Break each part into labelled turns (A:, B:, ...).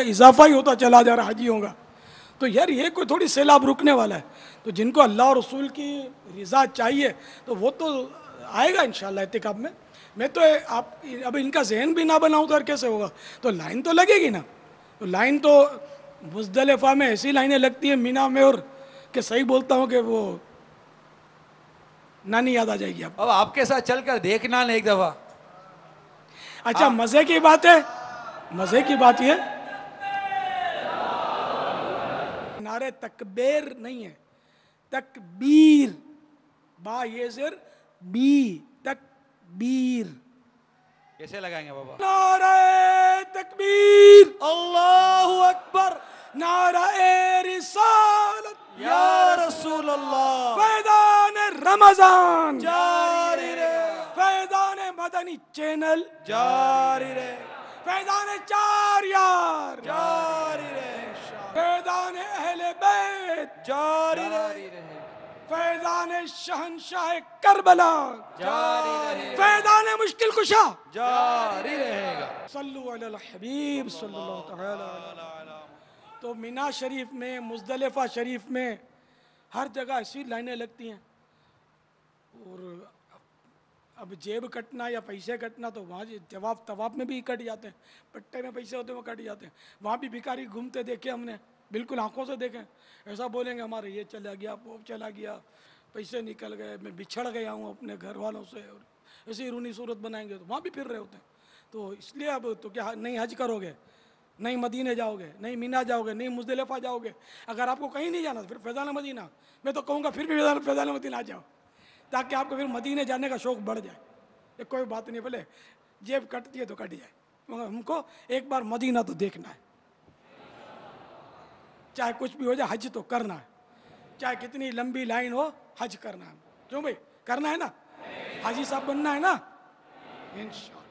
A: इजाफा ही होता चला जा रहा हाजियों का। तो यार ये कोई थोड़ी सैलाब रुकने वाला है। तो जिनको अल्लाह और रसूल की रज़ा चाहिए तो वो तो आएगा इंशाअल्लाह एतिकाफ में। मैं तो आप अब इनका जहन भी ना बनाऊँ तो कैसे होगा। तो लाइन तो लगेगी ना। तो लाइन तो मुज़दलिफ़ा में ऐसी लाइनें लगती हैं मीना में, और कि सही बोलता हूँ कि वो नानी याद आ जाएगी आप।
B: अब आपके साथ चलकर देखना ना एक दफा।
A: अच्छा मज़े की बात है, मज़े की बात ये नारे तकबीर नहीं है, तकबीर, बा ये ज़ेर बी, तकबीर।
B: कैसे लगाएंगे बाबा?
A: नारे तकबीर,
B: अल्लाहु अकबर,
A: नारे रिसालत,
B: या रसूल अल्लाह,
A: फैज़ान रमज़ान
B: जारी रहे,
A: फैज़ान मदनी चैनल
B: जारी रहे,
A: फैज़ान चार यार
B: जारी रहे,
A: फैज़ान अहले बैत
B: जारी रहे,
A: फैज़ान शहंशाह करबला
B: जारी रहे,
A: फैज़ान मुश्किल कुशा
B: जारी रहेगा।
A: सल्लु अलल हबीब सल्लल्लाहु तआला अलैहि। तो मीना शरीफ में, मुज़दलिफ़ा शरीफ में हर जगह ऐसी लाइनें लगती हैं। और अब जेब कटना या पैसे कटना तो वहाँ जवाब तवाब में भी कट जाते हैं, पट्टे में पैसे होते हैं वो कट जाते हैं। वहाँ भी भिखारी घूमते देखे हमने, बिल्कुल आंखों से देखें। ऐसा बोलेंगे हमारे ये चला गया, वो चला गया, पैसे निकल गए, मैं बिछड़ गया हूँ अपने घर वालों से, और ऐसी रूनी सूरत बनाएंगे तो वहाँ भी फिर रहे होते हैं। तो इसलिए अब तो क्या नहीं हज करोगे, नहीं मदीने जाओगे, नहीं मीना जाओगे, नहीं मुज़दलिफ़ा जाओगे। अगर आपको कहीं नहीं जाना तो फिर फैज़ान मदीना, मैं तो कहूँगा फिर भी फैज़ान मदीना आ जाओ, ताकि आपको फिर मदीने जाने का शौक़ बढ़ जाए। ये कोई बात नहीं, भले जेब कटती है तो कट जाए, मगर हमको एक बार मदीना तो देखना है। चाहे कुछ भी हो जाए हज तो करना है, चाहे कितनी लंबी लाइन हो, हज करना है। क्यों भाई, करना है ना, हाजी साहब बनना है ना इंशाअल्लाह।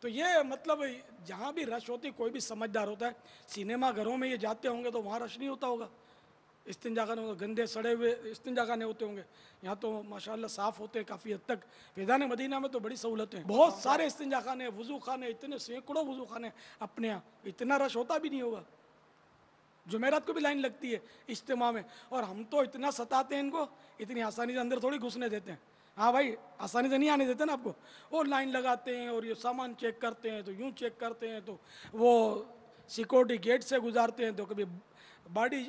A: तो ये मतलब जहाँ भी रश होती, कोई भी समझदार होता है। सिनेमा घरों में ये जाते होंगे तो वहाँ रश नहीं होता होगा, इस्तिंजा खाने होगा, गंदे सड़े हुए इस्तिंजा खाने होते होंगे। यहाँ तो माशाल्लाह साफ़ होते हैं काफ़ी हद तक। फैज़ान मदीना में तो बड़ी सहूलतें हैं, बहुत सारे इस्तिंजा खाने, वज़ू खाने, इतने सैकड़ों वज़ू खाने अपने यहाँ, इतना रश होता भी नहीं होगा। जुमेरात को भी लाइन लगती है इज्तिमा में, और हम तो इतना सताते हैं इनको, इतनी आसानी से अंदर थोड़ी घुसने देते हैं। हाँ भाई, आसानी से नहीं आने देते ना आपको। वो लाइन लगाते हैं और ये सामान चेक करते हैं, तो यूँ चेक करते हैं, तो वो सिक्योरिटी गेट से गुजारते हैं, तो कभी बॉडी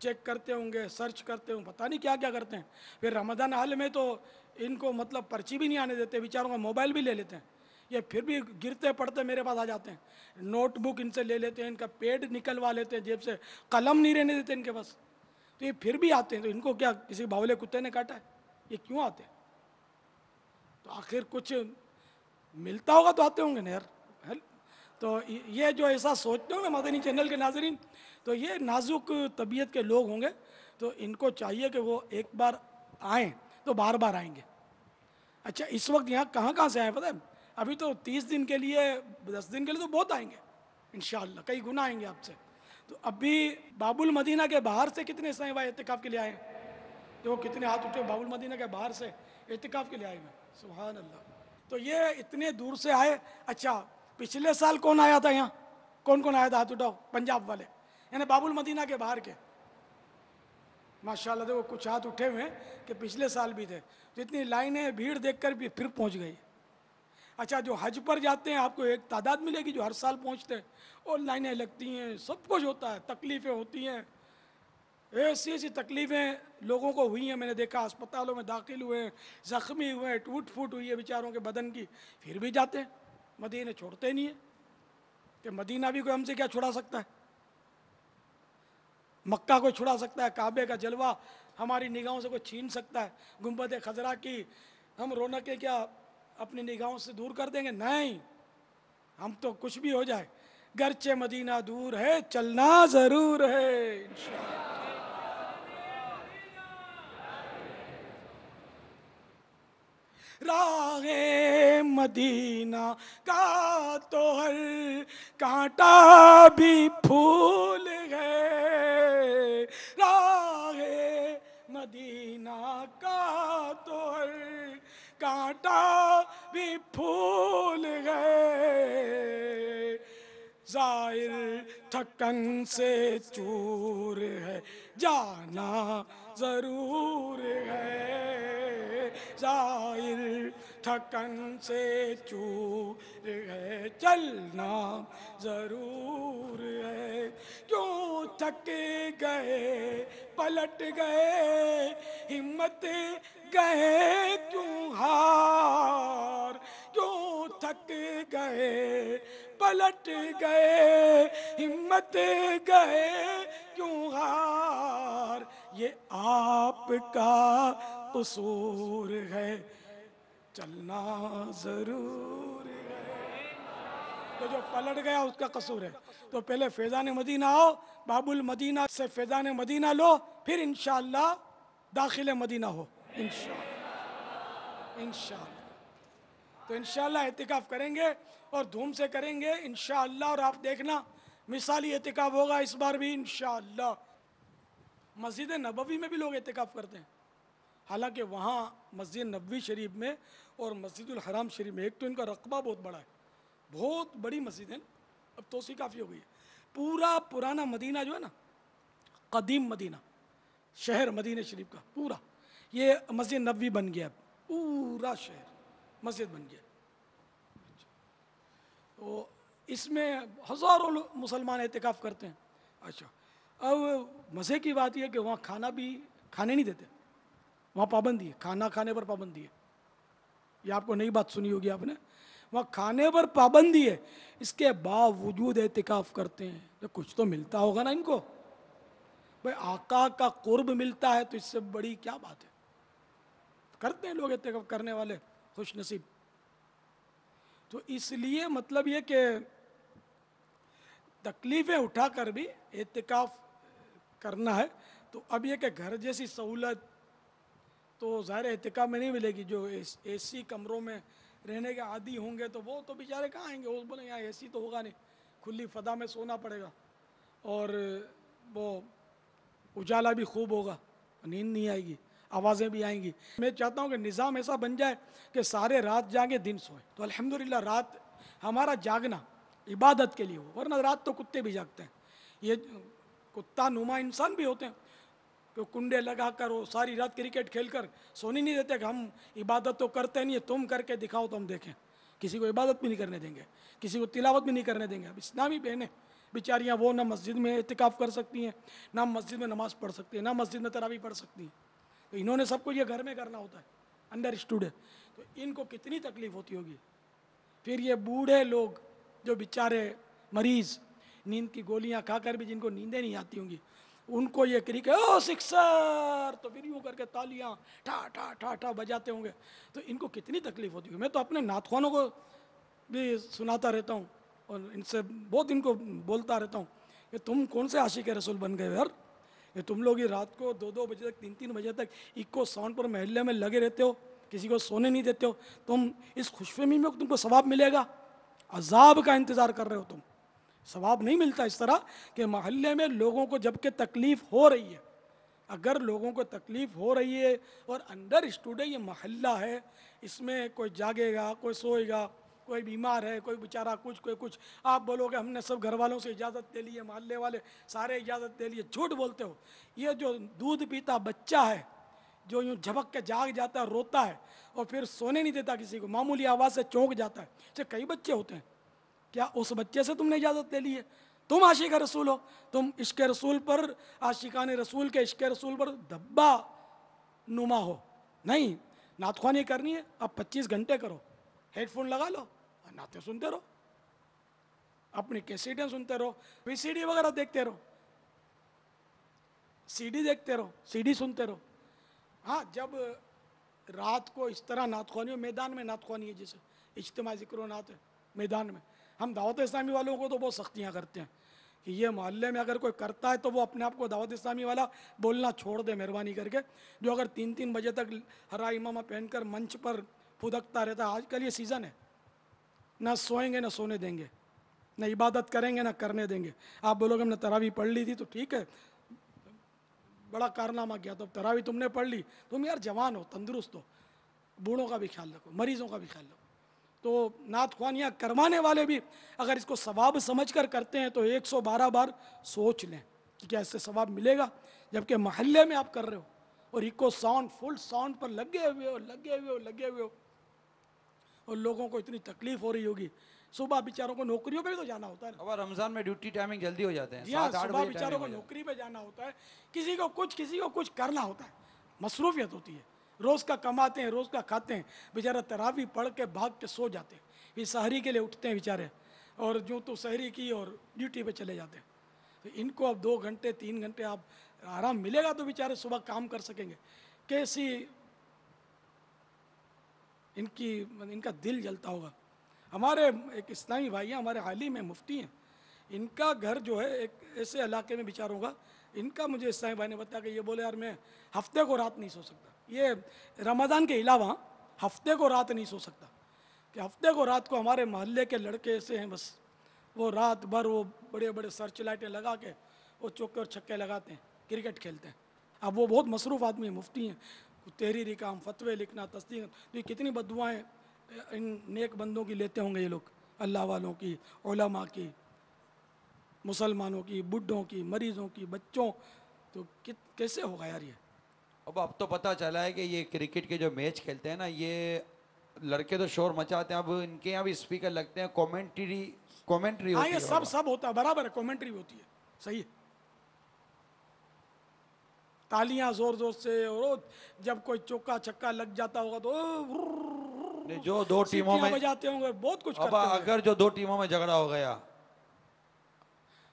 A: चेक करते होंगे, सर्च करते होंगे, पता नहीं क्या क्या करते हैं। फिर रमज़ान हाल में तो इनको मतलब पर्ची भी नहीं आने देते, बेचारों का मोबाइल भी ले लेते हैं। ये फिर भी गिरते पड़ते मेरे पास आ जाते हैं, नोटबुक इनसे ले लेते हैं, इनका पेड निकलवा लेते हैं जेब से, कलम नहीं रहने देते इनके पास। तो ये फिर भी आते हैं, तो इनको क्या किसी बावले कुत्ते ने काटा है, ये क्यों आते हैं? तो आखिर कुछ मिलता होगा तो आते होंगे ना यार। तो ये जो ऐसा सोचते हो ना मदनी चैनल के नाज़रीन, तो ये नाजुक तबीयत के लोग होंगे, तो इनको चाहिए कि वो एक बार आएँ तो बार बार आएंगे। अच्छा इस वक्त यहाँ कहाँ कहाँ से आए पता है? अभी तो 30 दिन के लिए, 10 दिन के लिए तो बहुत आएंगे इंशाअल्लाह, कई गुना आएंगे आपसे। तो अभी बाबुल मदीना के बाहर से कितने साहिबा एतिकाफ़ के लिए आए? जो कितने हाथ उठे बाबुल मदीना के बाहर से एतिकाफ़ के लिए आए हुए, सुभान अल्लाह। तो ये इतने दूर से आए। अच्छा पिछले साल कौन आया था यहाँ, कौन कौन आया था, हाथ उठाओ, पंजाब वाले, यानी बाबुल मदीना के बाहर के। माशाल्लाह देखो कुछ हाथ उठे हुए हैं कि पिछले साल भी थे। तो इतनी लाइनें भीड़ देखकर भी फिर पहुँच गई। अच्छा जो हज पर जाते हैं आपको एक तादाद मिलेगी जो हर साल पहुँचते हैं, और लाइनें लगती हैं, सब कुछ होता है, तकलीफ़ें होती हैं, ऐसी ऐसी तकलीफ़ें लोगों को हुई हैं। मैंने देखा अस्पतालों में दाखिल हुए हैं, ज़ख्मी हुए हैं, टूट फूट हुई है बेचारों के बदन की, फिर भी जाते हैं। मदीने छोड़ते नहीं है कि मदीना भी कोई हमसे क्या छुड़ा सकता है, मक्का कोई छुड़ा सकता है, काबे का जलवा हमारी निगाहों से कोई छीन सकता है, गुंबद खजरा की हम रौनकें क्या अपनी निगाहों से दूर कर देंगे? नहीं, हम तो कुछ भी हो जाए, गर्चे मदीना दूर है चलना ज़रूर है इंशाअल्लाह। राहे मदीना का तो हर कांटा भी फूल है, राहे मदीना का तो हर कांटा भी फूल है, जाहिर थकन से चूर है, जाना जरूर है। जाहिर थकन से चूर है, चलना जरूर है। क्यों थक गए पलट गए, हिम्मत गए क्यों हार। क्यों थक गए पलट गए, हिम्मत गए क्यों हार। ये आपका कसूर है, चलना जरूर है। तो जो पलट गया उसका कसूर है। तो पहले फैज़ान मदीना आओ, बाबुल मदीना से फैज़ान मदीना लो, फिर इंशाअल्लाह दाखिल मदीना हो इंशाअल्लाह। इंशाअल्लाह तो इंशाअल्लाह एतिकाफ करेंगे और धूम से करेंगे इंशाअल्लाह। और आप देखना मिसाली एतिकाफ होगा इस बार भी इंशाअल्लाह। मस्जिद नबवी में भी लोग एतिकाफ करते हैं, हालांकि वहाँ मस्जिद नबवी शरीफ में और मस्जिदुल हराम शरीफ में एक तो इनका रकबा बहुत बड़ा है, बहुत बड़ी मस्जिद है। अब तोसी काफ़ी हो गई है। पूरा पुराना मदीना जो है ना, कदीम मदीना, शहर मदीना शरीफ का पूरा, ये मस्जिद नबवी बन गया। पूरा शहर मस्जिद बन गया। तो इसमें हज़ारों मुसलमान एतिकाफ़ करते हैं। अच्छा, अब मज़े की बात यह कि वहाँ खाना भी खाने नहीं देते, वहाँ पाबंदी है, खाना खाने पर पाबंदी है। ये आपको नई बात सुनी होगी आपने, वहाँ खाने पर पाबंदी है, इसके बावजूद एतिकाफ़ करते हैं। तो कुछ तो मिलता होगा ना इनको, भाई आका का कुर्ब मिलता है तो इससे बड़ी क्या बात है। करते हैं लोग एतिकाफ़ करने वाले खुश नसीब। तो इसलिए मतलब ये कि तकलीफ़ें उठाकर भी एतिकाफ़ करना है। तो अब ये कि घर जैसी सहूलत तो ज़ाहिर एतिकाफ़ में नहीं मिलेगी। जो एसी कमरों में रहने के आदी होंगे तो वो तो बेचारे कहाँ आएंगे, वो बोले यहाँ एसी तो होगा नहीं, खुली फ़दा में सोना पड़ेगा और वो उजाला भी खूब होगा, नींद नहीं आएगी, आवाज़ें भी आएंगी। मैं चाहता हूँ कि निज़ाम ऐसा बन जाए कि सारे रात जागे दिन सोए। तो अल्हम्दुलिल्लाह रात हमारा जागना इबादत के लिए हो, वरना रात तो कुत्ते भी जागते हैं। ये कुत्ता नुमा इंसान भी होते हैं कि कुंडे लगा कर वो सारी रात क्रिकेट खेल कर सोने नहीं देते कि हम इबादत तो करते नहीं है, तुम करके दिखाओ तो हम देखें। किसी को इबादत भी नहीं करने देंगे, किसी को तिलावत भी नहीं करने देंगे। अब इस्लामी बहनें बेचारियाँ वो ना मस्जिद में इतिकाफ़ कर सकती हैं, ना मस्जिद में नमाज़ पढ़ सकती हैं, ना मस्जिद में तरावी पढ़ सकती हैं। तो इन्होंने सबको ये घर में करना होता है, अंडरस्टूड है। तो इनको कितनी तकलीफ़ होती होगी। फिर ये बूढ़े लोग जो बेचारे मरीज़ नींद की गोलियां खाकर भी जिनको नींदें नहीं आती होंगी, उनको ये क्रिकेट ओ सिक्सर तो फिर यूँ करके तालियां ठा ठा ठा ठा बजाते होंगे। तो इनको कितनी तकलीफ़ होती होगी। मैं तो अपने नातखानों को भी सुनाता रहता हूँ और इनसे बहुत इनको बोलता रहता हूँ कि तुम कौन से आशिक रसूल बन गए यार, ये तुम लोग ही रात को 2-2 बजे तक 3-3 बजे तक इक्को साउंड पर महल्ले में लगे रहते हो, किसी को सोने नहीं देते हो। तुम इस खुशफहमी में तुमको सवाब मिलेगा, अजाब का इंतज़ार कर रहे हो तुम। सवाब नहीं मिलता इस तरह कि महल्ले में लोगों को जबकि तकलीफ़ हो रही है, अगर लोगों को तकलीफ़ हो रही है और अंडर स्टूडे ये महल्ला है, इसमें कोई जागेगा, कोई सोएगा, कोई बीमार है, कोई बेचारा कुछ, कोई कुछ। आप बोलोगे हमने सब घर वालों से इजाज़त ले ली है, मोहल्ले वाले सारे इजाज़त ले लिए, झूठ बोलते हो। ये जो दूध पीता बच्चा है जो यूँ झपक के जाग जाता है, रोता है और फिर सोने नहीं देता किसी को, मामूली आवाज़ से चौंक जाता है, ऐसे कई बच्चे होते हैं। क्या उस बच्चे से तुमने इजाज़त ले ली है? तुम आशिक रसूल हो, तुम इश्क रसूल पर, आशिकान रसूल के इश्क रसूल पर धब्बा नुमा हो। नहीं, नातख्वानी करनी है अब 25 घंटे करो, हेडफोन लगा लो और नाते सुनते रहो, अपनी कैसेटें सुनते रहो, वीसीडी वगैरह देखते रहो, सीडी देखते रहो, सीडी सुनते रहो। हाँ, जब रात को इस तरह नातख्वानी हो, मैदान में नातख्वानी है, जैसे इज्तिमा ज़िक्र नात है मैदान में, हम दावत इस्लामी वालों को तो बहुत सख्तियाँ करते हैं कि ये मोहल्ले में अगर कोई करता है तो वो अपने आप को दावत इस्लामी वाला बोलना छोड़ दे मेहरबानी करके। जो अगर 3-3 बजे तक हरा इमामा पहनकर मंच पर फुदकता रहता है, आजकल ये सीज़न है, ना सोएंगे ना सोने देंगे, ना इबादत करेंगे ना करने देंगे। आप बोलोगे हमने तरावी पढ़ ली थी तो ठीक है, बड़ा कारनामा किया, तो अब तरावी तुमने पढ़ ली, तुम यार जवान हो, तंदुरुस्त हो, बूढ़ों का भी ख्याल रखो, मरीज़ों का भी ख्याल रखो। तो नात ख्वानियाँ करवाने वाले भी अगर इसको सवाब समझकर करते हैं तो 112 बार सोच लें कि क्या इससे सवाब मिलेगा, जबकि महल्ले में आप कर रहे हो और इको साउंड फुल साउंड पर लगे हुए हो और लोगों को इतनी तकलीफ हो रही होगी। सुबह बेचारों को नौकरियों पे भी तो जाना होता है ना।
B: अब रमजान में ड्यूटी टाइमिंग जल्दी हो जाते हैं,
A: जी हाँ,
B: 7-8
A: सुबह
B: बजे
A: बेचारों को
B: टाइमिंग हो
A: नौकरी पे जाना होता है, किसी को कुछ करना होता है, मसरूफियत होती है। रोज़ का कमाते हैं, रोज़ का खाते हैं, बेचारा तरावी पढ़ के भाग के सो जाते हैं, फिर सहरी के लिए उठते हैं बेचारे, और जो तो सहरी की और ड्यूटी पे चले जाते हैं। तो इनको अब 2 घंटे 3 घंटे आप आराम मिलेगा तो बेचारे सुबह काम कर सकेंगे। कैसी इनका दिल जलता होगा। हमारे एक इस्लामी भाई हैं, हमारे आलिम हैं, मुफ्ती हैं, इनका घर जो है एक ऐसे इलाके में बेचारों का, इनका मुझे इस्लामी भाई ने बताया कि ये बोले यार मैं हफ्ते को रात नहीं सो सकता, ये रमज़ान के अलावा हफ्ते को रात नहीं सो सकता, कि हफ्ते को रात को हमारे मोहल्ले के लड़के ऐसे हैं, बस वो रात भर वो बड़े बड़े सर्च लाइटें लगा के वो चौके और छक्के लगाते हैं, क्रिकेट खेलते हैं। अब वो बहुत मसरूफ़ आदमी है, मुफ्ती हैं, तहरीरी काम, फतवे लिखना, तस्दीक, तो ये कितनी बद्दुआएँ इन नेक बंदों की लेते होंगे ये लोग, अल्लाह वालों की, उलमा की, मुसलमानों की, बुढ़ों की, मरीज़ों की, बच्चों, तो कैसे होगा यार ये।
B: अब तो पता चला है कि ये क्रिकेट के जो मैच खेलते हैं ना, ये लड़के तो शोर मचाते हैं, अब इनके यहाँ भी स्पीकर लगते हैं, कमेंट्री
A: हाँ
B: होती
A: ये
B: है
A: सब
B: बाबा।
A: सब होता है, बराबर है, कमेंट्री भी होती है, सही है। तालियां जोर जोर से, और वो जब कोई चौका छक्का लग जाता होगा तो
B: नहीं, जो दो टीमों
A: सीटियां
B: में,
A: बजाते होंगे, बहुत कुछ
B: अब
A: करते होंगे।
B: अगर जो 2 टीमों में झगड़ा हो गया,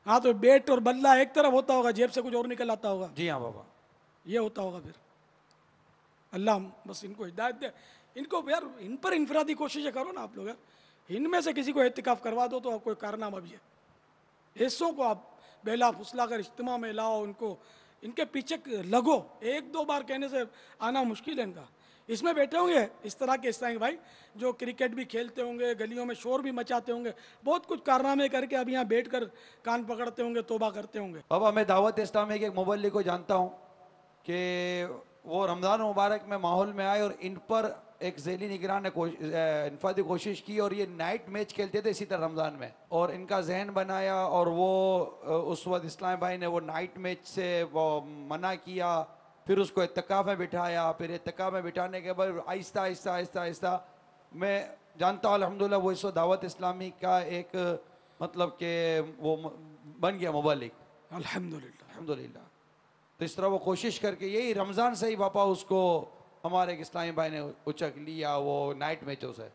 A: हाँ तो बैट और बल्ला एक तरफ होता होगा, जेब से कुछ और निकल आता होगा,
B: जी हाँ बाबा,
A: ये होता होगा। फिर अल्लाह बस इनको हिदायत दे, इनको यार इन पर इनफरादी कोशिशें करो ना आप लोग यार, इनमें से किसी को एहतिकाफ करवा दो तो कोई कारनामा भी है। ऐसों को आप बेला फुसला कर इज्तिमा में लाओ, इनको इनके पीछे लगो, 1-2 बार कहने से आना मुश्किल है इनका। इसमें बैठे होंगे इस तरह के इस्लामी भाई जो क्रिकेट भी खेलते होंगे, गलियों में शोर भी मचाते होंगे, बहुत कुछ कारनामे करके अब यहाँ बैठ कर कान पकड़ते होंगे, तौबा करते होंगे।
B: बाबा मैं दावत इस्लामी के एक मोबल्ली को जानता हूँ कि वो रमज़ान मुबारक में माहौल में आए और इन पर एक ज़ैली निगरान ने इनफादी कोशिश की और ये नाइट मैच खेलते थे इसी तरह रमज़ान में, और इनका जहन बनाया, और वो उस वक्त इस्लाम भाई ने वो नाइट मैच से वो मना किया, फिर उसको इत्तिकाफ में बिठाया, फिर इत्तिकाफ में बिठाने के बाद आहिस्ता आहिस्ता आहिस्ता आहिस्ता मैं जानता हूँ अल्हम्दुलिल्लाह वो इस वक्त दावत इस्लामी का एक मतलब कि वो बन गया मुबल्लिग,
A: अल्हम्दुलिल्लाह।
B: अल्हम्दुलिल्लाह। तो इस तरह वो कोशिश करके यही रमज़ान से ही पापा उसको हमारे एक इस्लामी भाई ने उचक लिया वो नाइट मैचों से।